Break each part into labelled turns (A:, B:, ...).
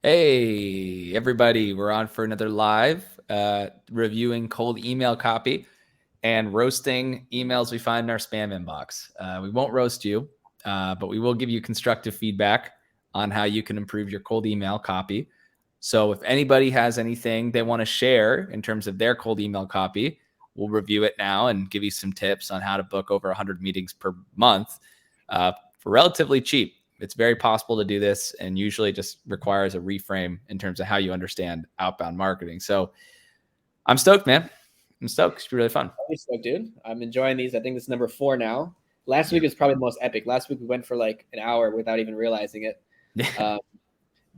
A: Hey, everybody, we're on for another live reviewing cold email copy and roasting emails we find in our spam inbox. We won't roast you, but we will give you constructive feedback on how you can improve your cold email copy. So if anybody has anything they want to share in terms of their cold email copy, we'll review it now and give you some tips on how to book over 100 meetings per month for relatively cheap. It's very possible to do this and usually just requires a reframe in terms of how you understand outbound marketing. So I'm stoked, man. I'm stoked. It's really fun.
B: I'm stoked, dude. I'm enjoying these. I think this is number 4 now. Last week was probably the most epic. Last week we went for like an hour without even realizing it.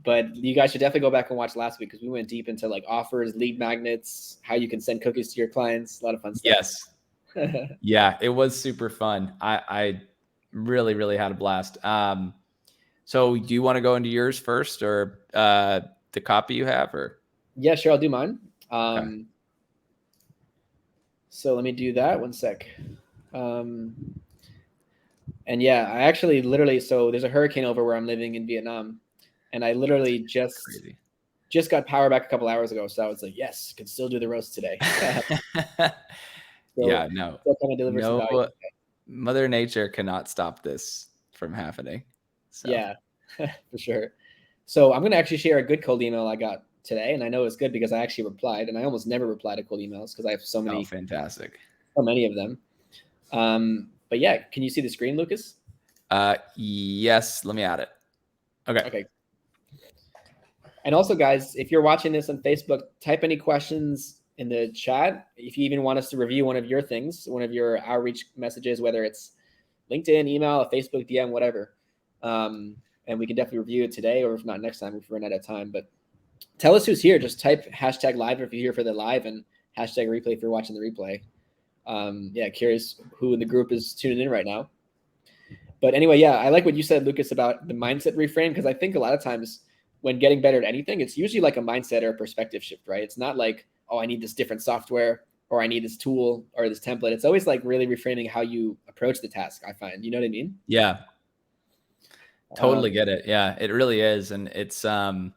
B: But you guys should definitely go back and watch last week because we went deep into like offers, lead magnets, how you can send cookies to your clients. A lot of fun stuff.
A: Yes. Yeah, it was super fun. I really, really had a blast. So do you want to go into yours first or the copy you have or?
B: Yeah, sure. I'll do mine.
A: Okay.
B: So let me do that. One sec. And yeah, I actually literally, so there's a hurricane over where I'm living in Vietnam. And I literally just got power back a couple hours ago. So I was like, yes, can still do the roast today.
A: Yeah, no.
B: Kind of deliver some value.
A: Mother Nature cannot stop this from happening. So.
B: Yeah, for sure. So I'm going to actually share a good cold email I got today. And I know it's good because I actually replied, and I almost never reply to cold emails because I have so many.
A: Oh, fantastic.
B: So many of them. But yeah, can you see the screen, Lucas?
A: Yes, let me add it. Okay.
B: And also, guys, if you're watching this on Facebook, type any questions in the chat. If you even want us to review one of your things, one of your outreach messages, whether it's LinkedIn, email, a Facebook DM, whatever. And we can definitely review it today, or if not next time, if we run out of time. But tell us who's here. Just type hashtag live if you're here for the live and hashtag replay if you're watching the replay. Yeah, curious who in the group is tuning in right now. But anyway, yeah, I like what you said, Lucas, about the mindset reframe, because I think a lot of times when getting better at anything, it's usually like a mindset or a perspective shift, right? It's not like, oh, I need this different software or I need this tool or this template. It's always like really reframing how you approach the task, I find. You know what I mean?
A: Yeah. Totally get it. Yeah, it really is. And it's a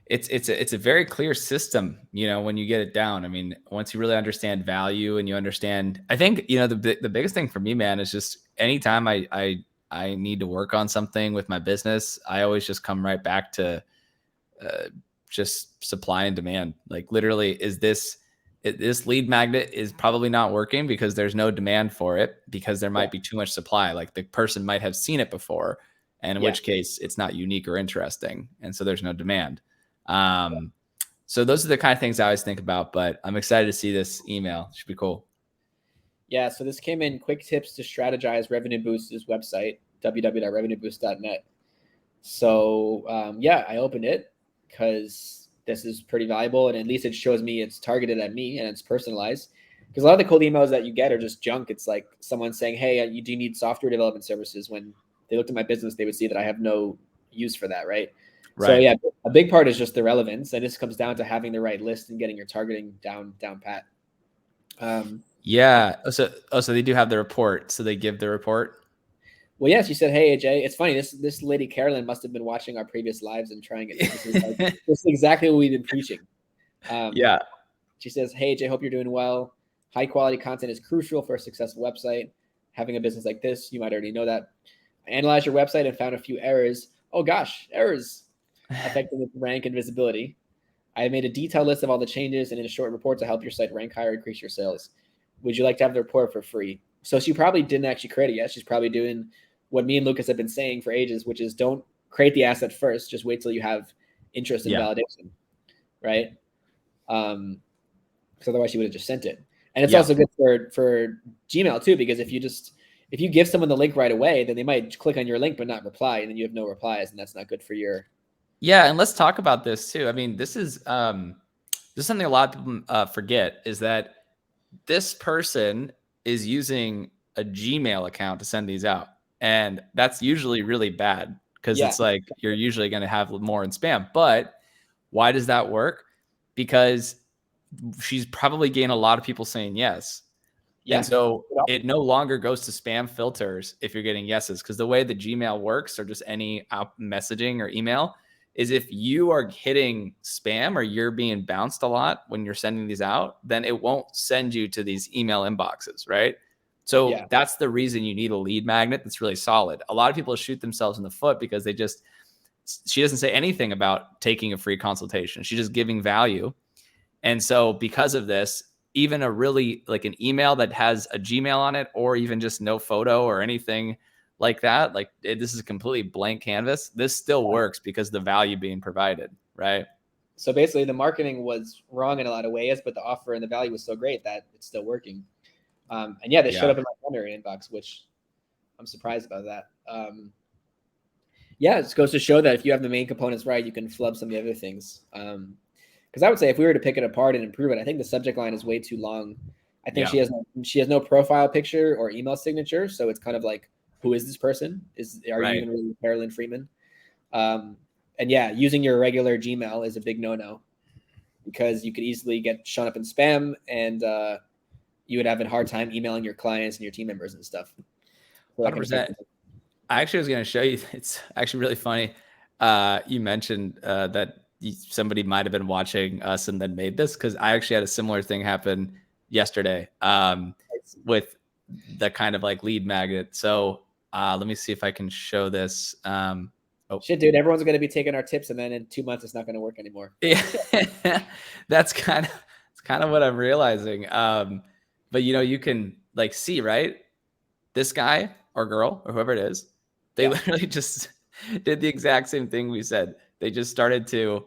A: very clear system, when you get it down. I mean, once you really understand value and you understand, I think, the biggest thing for me, man, is just anytime I need to work on something with my business, I always just come right back to just supply and demand. Like literally, is this lead magnet is probably not working because there's no demand for it because there might be too much supply. Like the person might have seen it before, and in which case it's not unique or interesting. And so there's no demand. So those are the kind of things I always think about, but I'm excited to see this email. It should be cool.
B: Yeah. So this came in: quick tips to strategize Revenue Boost's website, www.revenueboost.net. So yeah, I opened it because this is pretty valuable, and at least it shows me it's targeted at me and it's personalized. Because a lot of the cold emails that you get are just junk. It's like someone saying, "Hey, you do need software development services." When they looked at my business, they would see that I have no use for that, right? So yeah, a big part is just the relevance, and this comes down to having the right list and getting your targeting down pat.
A: Yeah. So they do have the report. So they give the report.
B: Well, yes, you said, "Hey, AJ." It's funny. This lady Carolyn must have been watching our previous lives and trying it. This is exactly what we've been preaching.
A: Yeah.
B: She says, "Hey, AJ, hope you're doing well. High quality content is crucial for a successful website. Having a business like this, you might already know that. I analyzed your website and found a few errors. Oh gosh, errors affecting its rank and visibility. I made a detailed list of all the changes and in a short report to help your site rank higher, increase your sales. Would you like to have the report for free?" So she probably didn't actually create it yet. She's probably doing what me and Lucas have been saying for ages, which is don't create the asset first. Just wait till you have interest and validation, right? Because otherwise she would have just sent it. And it's also good for Gmail too, because if you give someone the link right away, then they might click on your link but not reply, and then you have no replies, and that's not good for your.
A: Yeah, and let's talk about this too. I mean, this is something a lot of people forget, is that this person is using a Gmail account to send these out. And that's usually really bad because it's like you're usually going to have more in spam. But why does that work? Because she's probably getting a lot of people saying yes. Yeah. And so it no longer goes to spam filters if you're getting yeses, because the way the Gmail works, or just any messaging or email, is if you are hitting spam or you're being bounced a lot when you're sending these out, then it won't send you to these email inboxes, right? So that's the reason you need a lead magnet that's really solid. A lot of people shoot themselves in the foot because she doesn't say anything about taking a free consultation. She's just giving value. And so because of this, even a really like an email that has a Gmail on it, or even just no photo or anything like that, like this is a completely blank canvas, this still works because the value being provided, right?
B: So basically the marketing was wrong in a lot of ways, but the offer and the value was so great that it's still working. And they showed up in my calendar inbox, which I'm surprised about that. It just goes to show that if you have the main components right, you can flub some of the other things. Because I would say if we were to pick it apart and improve it, I think the subject line is way too long. I think she has no profile picture or email signature, so it's kind of like, who is this person? Are you even really Carolyn Freeman? And using your regular Gmail is a big no-no because you could easily get shown up in spam, and you would have a hard time emailing your clients and your team members and stuff.
A: 100%. I actually was going to show you. It's actually really funny. You mentioned that somebody might have been watching us and then made this, because I actually had a similar thing happen yesterday with the kind of like lead magnet. So let me see if I can show this.
B: Shit, dude, everyone's going to be taking our tips, and then in 2 months it's not going to work anymore.
A: Yeah, that's kind of what I'm realizing. But you can like see, right? This guy or girl or whoever it is, they literally just did the exact same thing we said. They just started to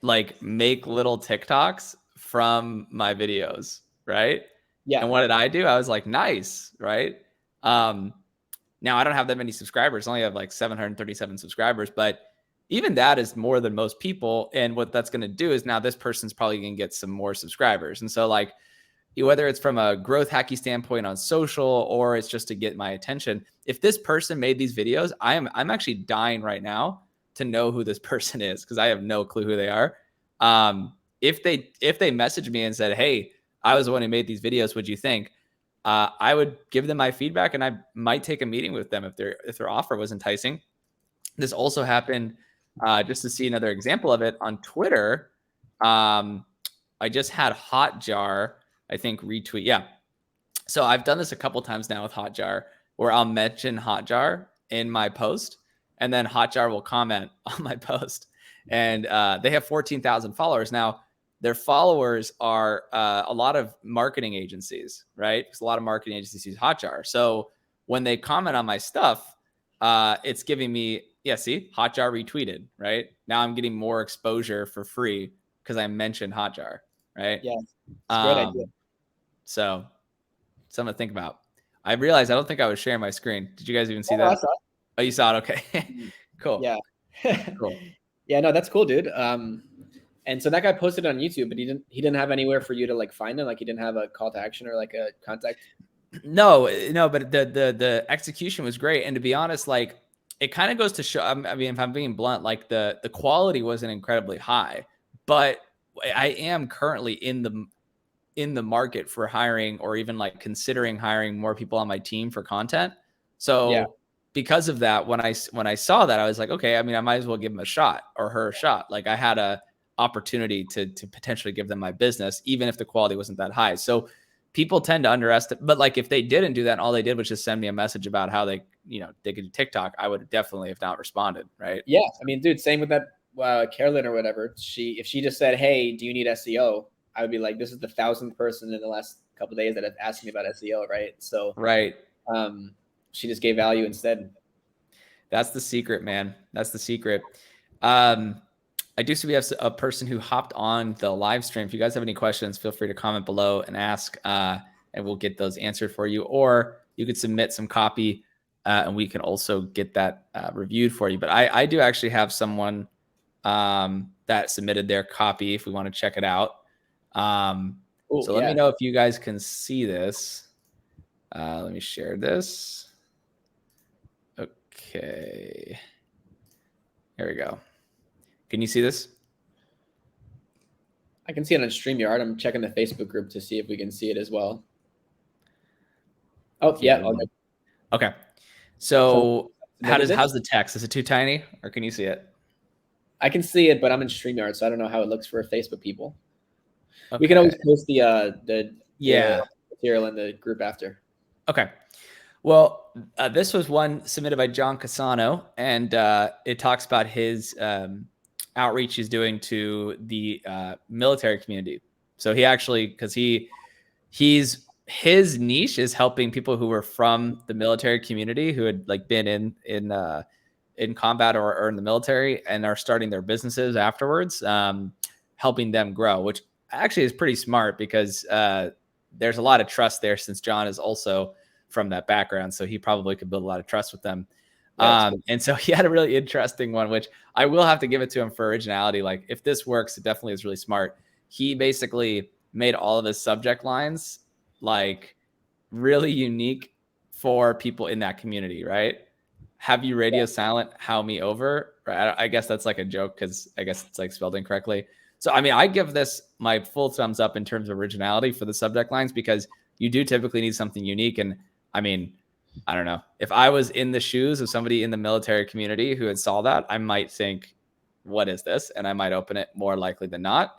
A: like make little TikToks from my videos, right?
B: Yeah.
A: And what did I do? I was like, nice, right? Now I don't have that many subscribers. I only have like 737 subscribers, but even that is more than most people. And what that's going to do is now this person's probably going to get some more subscribers. And so like, whether it's from a growth hacky standpoint on social, or it's just to get my attention, if this person made these videos, I'm actually dying right now to know who this person is, because I have no clue who they are. If they messaged me and said, hey, I was the one who made these videos, what'd you think? I would give them my feedback, and I might take a meeting with them if their offer was enticing. This also happened, just to see another example of it, on Twitter. I just had Hotjar, I think, retweet. Yeah. So I've done this a couple times now with Hotjar, where I'll mention Hotjar in my post, and then Hotjar will comment on my post. And they have 14,000 followers. Now, their followers are a lot of marketing agencies, right? Because a lot of marketing agencies use Hotjar. So when they comment on my stuff, it's giving me, see, Hotjar retweeted, right? Now I'm getting more exposure for free because I mentioned Hotjar, right?
B: Yeah, it's a great idea.
A: So something to think about. I realized I don't think I was sharing my screen. Did you guys even see that?
B: I saw it.
A: Oh, you saw it? Okay. Cool.
B: Yeah.
A: Cool.
B: Yeah, no, that's cool, dude. And so that guy posted on YouTube, but he didn't have anywhere for you to like find him. Like he didn't have a call to action or like a contact.
A: No, but the execution was great. And to be honest, like it kind of goes to show, I mean, if I'm being blunt, like the quality wasn't incredibly high, but I am currently in the market for hiring, or even like considering hiring more people on my team for content. So because of that, when I saw that, I was like, okay, I mean, I might as well give him a shot, or her a shot. Like I had a opportunity to potentially give them my business, even if the quality wasn't that high. So people tend to underestimate, but like if they didn't do that, and all they did was just send me a message about how they could do TikTok, I would definitely have not responded. Right.
B: Yeah. I mean, dude, same with that Carolyn or whatever. If she just said, hey, do you need SEO? I would be like, this is the 1,000th person in the last couple of days that have asked me about SEO. Right. So, she just gave value instead.
A: That's the secret, man. That's the secret. I do see we have a person who hopped on the live stream. If you guys have any questions, feel free to comment below and ask, and we'll get those answered for you. Or you could submit some copy, and we can also get that reviewed for you. But I do actually have someone that submitted their copy if we want to check it out. Let me know if you guys can see this. Let me share this. Okay. There we go. Can you see this?
B: I can see it on StreamYard. I'm checking the Facebook group to see if we can see it as well. Oh, yeah.
A: Okay. So How's the text? Is it too tiny, or can you see it?
B: I can see it, but I'm in StreamYard, so I don't know how it looks for Facebook people.
A: Okay.
B: We can always post the
A: Yeah.
B: material in the group after.
A: Okay. Well, this was one submitted by John Casano, and it talks about his outreach he's doing to the military community. So he actually, because his niche is helping people who were from the military community who had like been in combat or in the military and are starting their businesses afterwards, helping them grow, which actually is pretty smart because there's a lot of trust there since John is also from that background. So he probably could build a lot of trust with them. And so he had a really interesting one, which I will have to give it to him for originality. Like if this works, it definitely is really smart. He basically made all of his subject lines like really unique for people in that community, right? Have you radio silent, how me over? Right? I guess that's like a joke because I guess it's like spelled incorrectly. So, I mean, I give this my full thumbs up in terms of originality for the subject lines because you do typically need something unique. And I mean, I don't know. If I was in the shoes of somebody in the military community who had saw that, I might think, what is this? And I might open it more likely than not.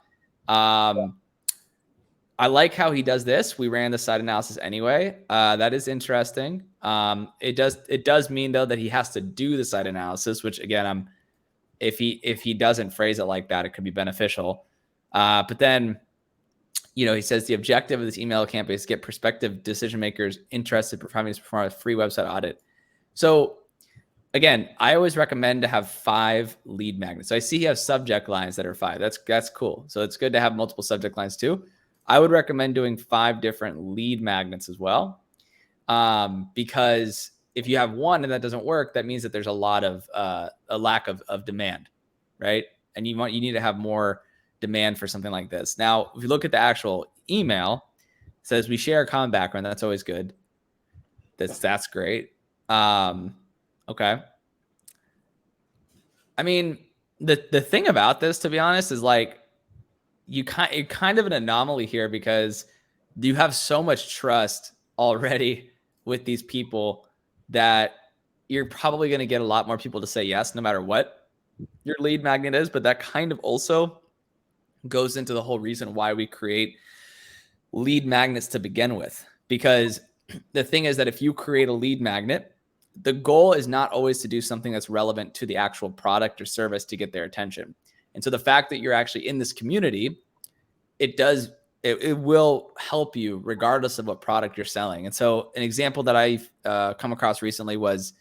A: I like how he does this. We ran the site analysis anyway. That is interesting. It does mean though that he has to do the site analysis, which again, if he doesn't phrase it like that, it could be beneficial. But then, he says the objective of this email campaign is to get prospective decision makers interested in performing a free website audit. So again, I always recommend to have 5 lead magnets. So I see he has subject lines that are 5. That's cool. So it's good to have multiple subject lines too. I would recommend doing 5 different lead magnets as well. Because if you have one and that doesn't work, that means that there's a lot of a lack of demand, right? And you need to have more demand for something like this. Now, if you look at the actual email, it says we share a common background. That's always good. That's great. Okay. I mean, the thing about this, to be honest, is like you're kind of an anomaly here because you have so much trust already with these people that you're probably going to get a lot more people to say yes, no matter what your lead magnet is. But that kind of also goes into the whole reason why we create lead magnets to begin with. Because the thing is that if you create a lead magnet, the goal is not always to do something that's relevant to the actual product or service to get their attention. And so the fact that you're actually in this community, it will help you regardless of what product you're selling. And so an example that I've come across recently was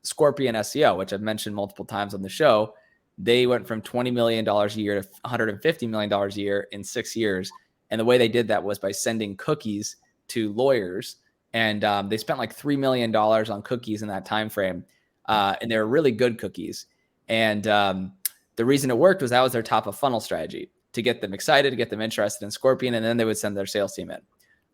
A: Scorpion SEO, which I've mentioned multiple times on the show. They went from $20 million a year to $150 million a year in 6 years. And the way they did that was by sending cookies to lawyers. And they spent like $3 million on cookies in that time frame. And they were really good cookies. And the reason it worked was that was their top of funnel strategy to get them excited, to get them interested in Scorpion. And then they would send their sales team in.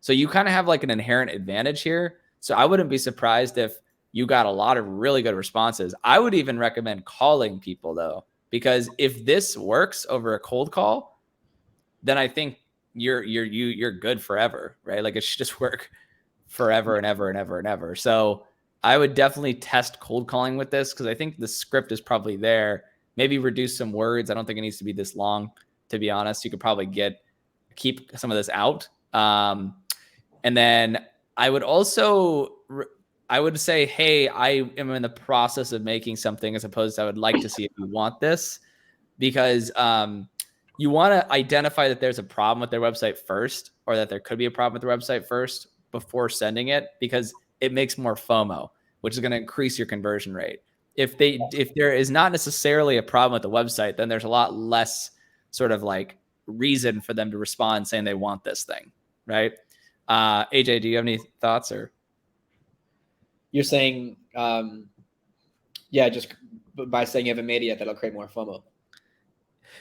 A: So you kind of have like an inherent advantage here. So I wouldn't be surprised if you got a lot of really good responses. I would even recommend calling people though, because if this works over a cold call, then I think you're good forever, right? Like it should just work forever and ever and ever and ever. So I would definitely test cold calling with this because I think the script is probably there. Maybe reduce some words. I don't think it needs to be this long, to be honest. You could probably keep some of this out. And then I would also, I would say, hey, I am in the process of making something as opposed to I would like to see if you want this, because you want to identify that there's a problem with their website first, or that there could be a problem with their website first before sending it, because it makes more FOMO, which is going to increase your conversion rate. If there is not necessarily a problem with the website, then there's a lot less sort of like reason for them to respond saying they want this thing, right? AJ, do you have any thoughts? Or
B: you're saying, just by saying you haven't made it yet, that'll create more FOMO.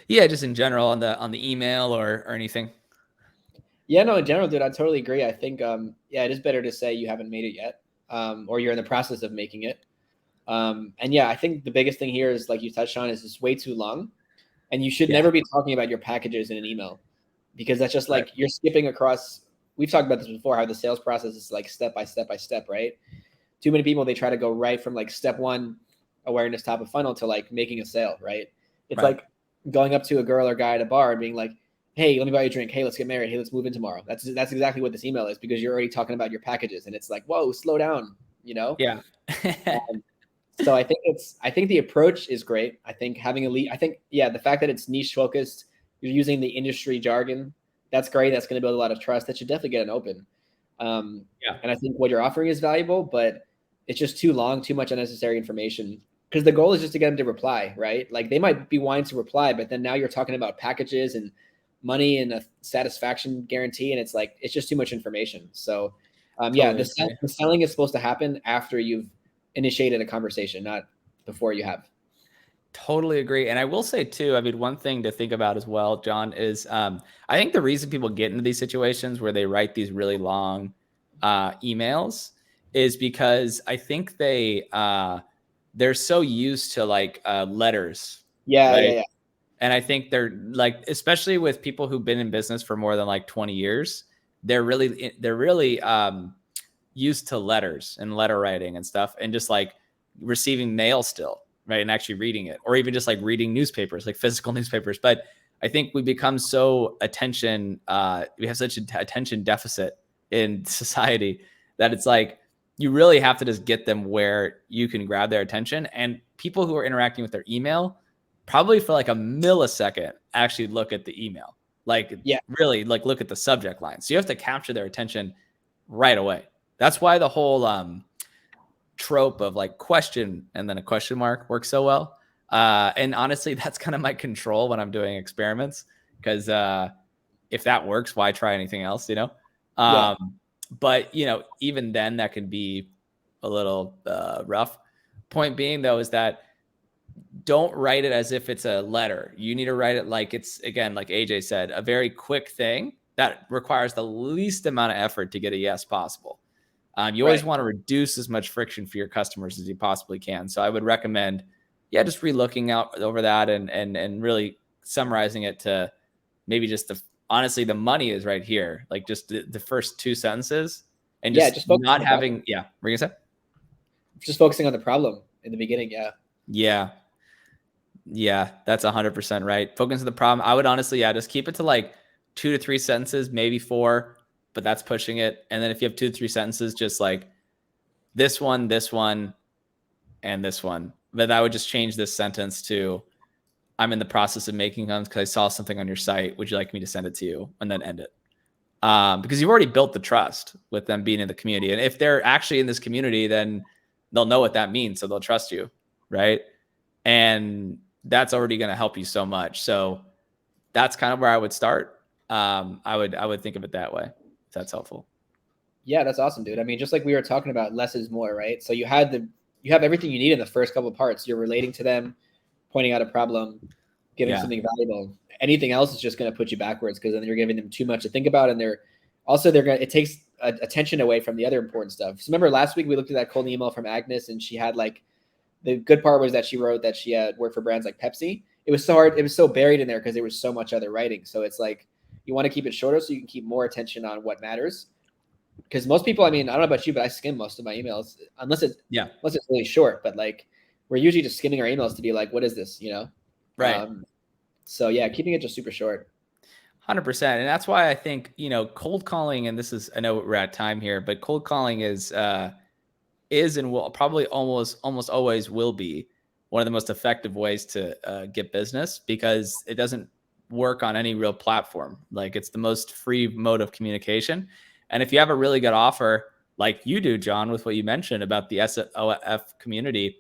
A: Yeah, just in general on the email or anything.
B: Yeah, no, in general, dude, I totally agree. I think, it is better to say you haven't made it yet, or you're in the process of making it. And yeah, I think the biggest thing here is, like you touched on, is it's way too long, and you should never be talking about your packages in an email, because that's just like you're skipping across. We've talked about this before, how the sales process is like step by step by step, right? too many people, they try to go right from like step one awareness top of funnel to like making a sale, right? It's
A: Right.
B: like going up to a girl or guy at a bar and being like, hey, let me buy you a drink. Hey, let's get married. Hey, let's move in tomorrow. That's exactly what this email is, because you're already talking about your packages, and it's like, whoa, slow down, you know?
A: Yeah.
B: Um, so I think the approach is great. I think having a lead, I think, yeah, the fact that it's niche focused, you're using the industry jargon, that's great. That's going to build a lot of trust. That should definitely get an open.
A: Yeah.
B: And I think what you're offering is valuable, but it's just too long, too much unnecessary information. Because the goal is just to get them to reply, right? Like they might be wanting to reply, but then now you're talking about packages and money and a satisfaction guarantee, and it's like it's just too much information. So, yeah,
A: Totally agree.
B: the selling is supposed to happen after you've initiated a conversation, not before you have.
A: Totally agree. And I will say too, I mean, one thing to think about as well, John, is I think the reason people get into these situations where they write these really long emails is because I think they're so used to like letters,
B: Yeah, yeah,
A: right?
B: yeah.
A: And I think they're like, especially with people who've been in business for more than like 20 years, they're really used to letters and letter writing and stuff, and just like receiving mail still, right? And actually reading it, or even just like reading newspapers, like physical newspapers. But I think we become so we have such an attention deficit in society that it's like you really have to just get them where you can grab their attention. And people who are interacting with their email probably for like a millisecond actually look at the email, like
B: Yeah.
A: really like look at the subject line. So you have to capture their attention right away. That's why the whole trope of like question and then a question mark works so well. And honestly, that's kind of my control when I'm doing experiments, because if that works, why try anything else, you know?
B: Yeah.
A: But you know, even then that can be a little rough. Point being though, is that don't write it as if it's a letter. You need to write it like it's, again, like AJ said, a very quick thing that requires the least amount of effort to get a yes possible. You always
B: Right.
A: want to reduce as much friction for your customers as you possibly can. So I would recommend, yeah, just relooking out over that and really summarizing it to maybe just honestly, the money is right here. Like just the first two sentences, and
B: Yeah.
A: just
B: Just focus on
A: not
B: the problem.
A: having, yeah, what are you gonna say?
B: Just focusing on the problem in the beginning. Yeah.
A: Yeah. Yeah, that's 100% right. Focus on the problem. I would honestly, yeah, just keep it to like 2 to 3 sentences, maybe 4, but that's pushing it. And then if you have 2 to 3 sentences, just like this one, and this one. But I would just change this sentence to, I'm in the process of making them because I saw something on your site. Would you like me to send it to you? And then end it. Because you've already built the trust with them being in the community. And if they're actually in this community, then they'll know what that means. So they'll trust you. Right. And that's already going to help you so much. So that's kind of where I would start. I would think of it that way, if that's helpful.
B: Yeah, that's awesome, dude. I mean, just like we were talking about, less is more, right? So you have everything you need in the first couple of parts. You're relating to them, pointing out a problem, giving
A: Yeah.
B: something valuable. Anything else is just going to put you backwards, because then you're giving them too much to think about, and it takes attention away from the other important stuff. So remember last week we looked at that cold email from Agnes, and she had like, the good part was that she wrote that she had worked for brands like Pepsi. It was so hard. It was so buried in there because there was so much other writing. So it's like you want to keep it shorter so you can keep more attention on what matters. Because most people, I mean, I don't know about you, but I skim most of my emails unless it's really short. But like we're usually just skimming our emails to be like, what is this? You know?
A: Right.
B: So yeah, keeping it just super short.
A: 100%. And that's why I think, you know, cold calling, and this is, I know we're at time here, but cold calling is and will probably almost always will be one of the most effective ways to get business, because it doesn't work on any real platform. Like it's the most free mode of communication. And if you have a really good offer, like you do, John, with what you mentioned about the SOF community,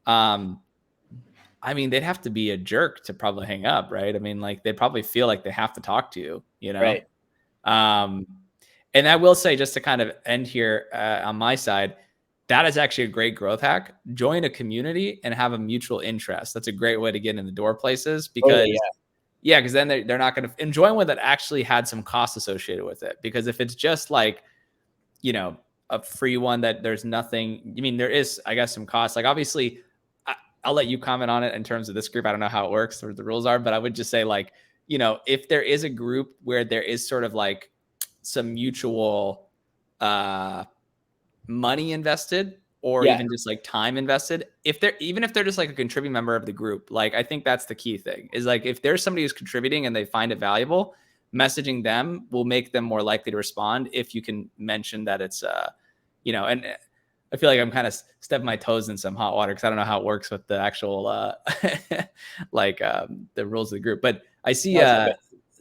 A: I mean, they'd have to be a jerk to probably hang up, right? I mean, like they probably feel like they have to talk to you, you know?
B: Right.
A: And I will say, just to kind of end here on my side, that is actually a great growth hack. Join a community and have a mutual interest. That's a great way to get in the door places, because because then they're not going to enjoy one that actually had some cost associated with it. Because if it's just like, you know, a free one that there's nothing, I mean, there is, I guess, some cost. Like obviously, I'll let you comment on it in terms of this group. I don't know how it works or the rules are, but I would just say, like, you know, if there is a group where there is sort of like some mutual money invested, or
B: Yeah.
A: even just like time invested. Even if they're just like a contributing member of the group, like I think that's the key thing is like if there's somebody who's contributing and they find it valuable, messaging them will make them more likely to respond if you can mention that it's and I feel like I'm kind of stepping my toes in some hot water because I don't know how it works with the actual the rules of the group. But I see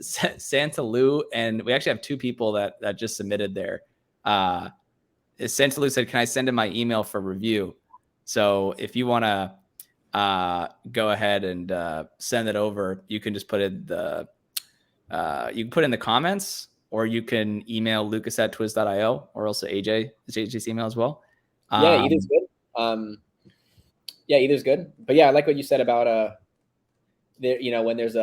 A: Santa Lou, and we actually have two people that just submitted there. Santa Lou said, "Can I send in my email for review?" So if you want to go ahead and send it over, you can just put in the comments, or you can email lucas@twiz.io, or also AJ's email as well.
B: Yeah, either's good. Either's good. But yeah, I like what you said about there, when there's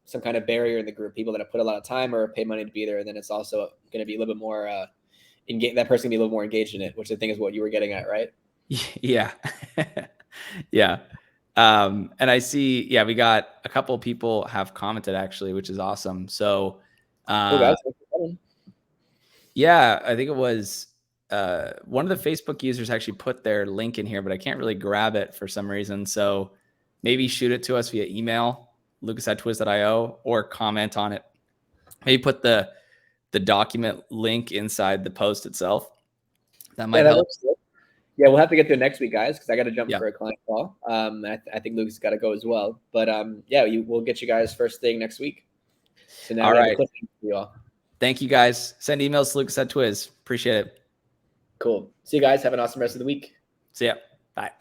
B: some kind of barrier in the group, people that have put a lot of time or pay money to be there, and then it's also going to be a little bit more that person can be a little more engaged in it, which I think is what you were getting at, right?
A: Yeah. Yeah. And I see, we got a couple of people have commented actually, which is awesome. So,
B: Cool, guys.
A: yeah, I think it was one of the Facebook users actually put their link in here, but I can't really grab it for some reason. So maybe shoot it to us via email, lucas@twiz.io, or comment on it. Maybe put the document link inside the post itself. That might help.
B: Works good. Yeah, we'll have to get to it next week, guys, because I got to jump
A: Yeah.
B: for a client call. I think Lucas got to go as well. But we'll get you guys first thing next week. So now
A: All
B: we have
A: right.
B: a clip for you all.
A: Thank you, guys. Send emails to lucas@twiz. Appreciate it.
B: Cool. See you guys. Have an awesome rest of the week.
A: See ya. Bye.